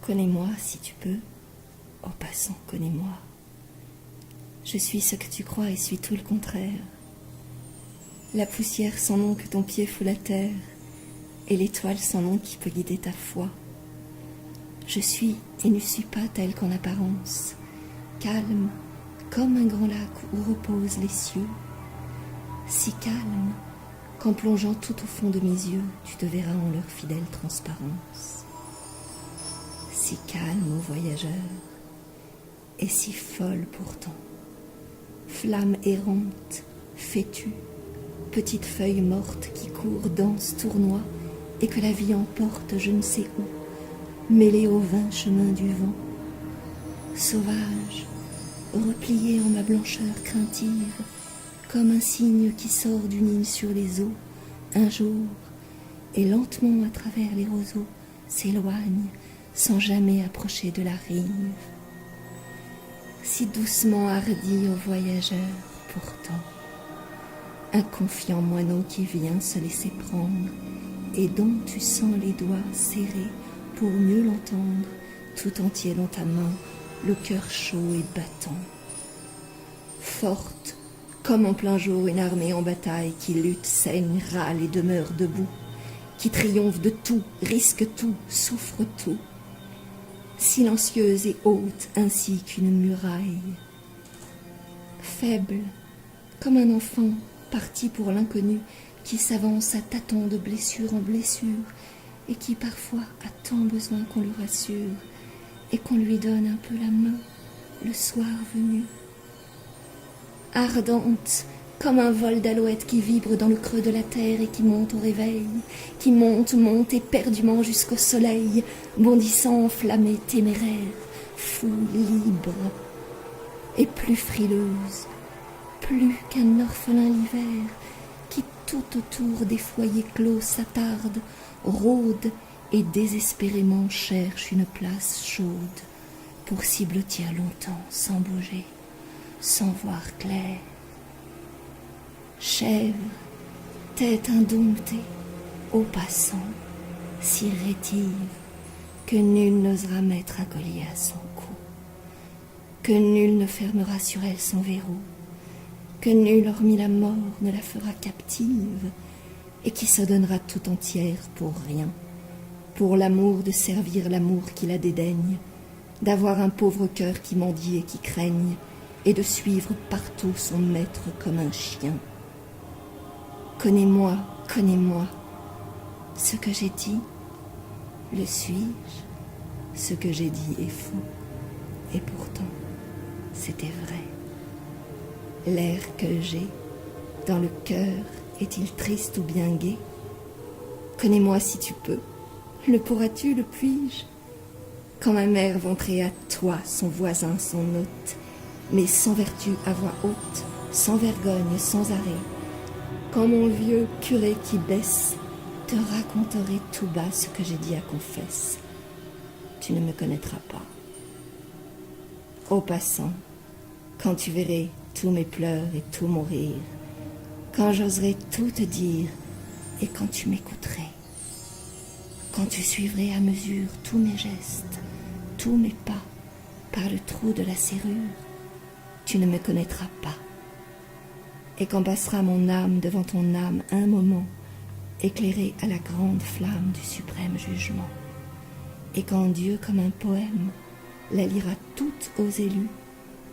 Connais-moi si tu peux, ô passant, connais-moi. Je suis ce que tu crois et suis tout le contraire. La poussière sans nom que ton pied fout la terre, et l'étoile sans nom qui peut guider ta foi. Je suis et ne suis pas telle qu'en apparence, calme comme un grand lac où reposent les cieux, si calme qu'en plongeant tout au fond de mes yeux, tu te verras en leur fidèle transparence. Si calme, ô voyageur, et si folle pourtant, flamme errante, fétue, petite feuille morte qui court, danse, tournoie, et que la vie emporte je ne sais où, mêlée au vain chemin du vent. Sauvage, repliée en ma blancheur craintive, comme un cygne qui sort d'une île sur les eaux, un jour, et lentement à travers les roseaux, s'éloigne, sans jamais approcher de la rive. Si doucement hardi au voyageur, pourtant, un confiant moineau qui vient se laisser prendre, et dont tu sens les doigts serrés pour mieux l'entendre, tout entier dans ta main, le cœur chaud et battant. Forte, comme en plein jour une armée en bataille qui lutte, saigne, râle et demeure debout, qui triomphe de tout, risque tout, souffre tout, silencieuse et haute ainsi qu'une muraille. Faible, comme un enfant parti pour l'inconnu, qui s'avance à tâtons de blessure en blessure, et qui parfois a tant besoin qu'on le rassure, et qu'on lui donne un peu la main le soir venu. Ardente, comme un vol d'alouette qui vibre dans le creux de la terre et qui monte au réveil, qui monte, monte éperdument jusqu'au soleil, bondissant, enflammée, téméraire, fou, libre, et plus frileuse, plus qu'un orphelin l'hiver, qui tout autour des foyers clos s'attarde, rôde et désespérément cherche une place chaude pour s'y blottir longtemps sans bouger, sans voir clair. Chèvre, tête indomptée, au passant, si rétive que nul n'osera mettre un collier à son cou, que nul ne fermera sur elle son verrou, que nul hormis la mort ne la fera captive, et qui se donnera tout entière pour rien, pour l'amour de servir l'amour qui la dédaigne, d'avoir un pauvre cœur qui mendie et qui craigne, et de suivre partout son maître comme un chien. Connais-moi, connais-moi. Ce que j'ai dit, le suis-je? Ce que j'ai dit est faux, et pourtant, c'était vrai. L'air que j'ai dans le cœur est-il triste ou bien gai? Connais-moi si tu peux. Le pourras-tu, le puis-je? Quand ma mère vantrait à toi son voisin, son hôte, mais sans vertu à voix haute, sans vergogne, sans arrêt, quand mon vieux curé qui baisse te raconterait tout bas ce que j'ai dit à confesse, tu ne me connaîtras pas. Ô passant, quand tu verrais tous mes pleurs et tout mon rire, quand j'oserais tout te dire et quand tu m'écouterais, quand tu suivrais à mesure tous mes gestes, tous mes pas par le trou de la serrure, tu ne me connaîtras pas. Et quand passera mon âme devant ton âme un moment, éclairée à la grande flamme du suprême jugement, et quand Dieu comme un poème la lira toute aux élus,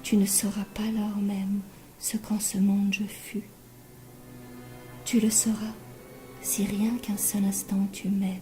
tu ne sauras pas lors même ce qu'en ce monde je fus. Tu le sauras si rien qu'un seul instant tu m'aimes.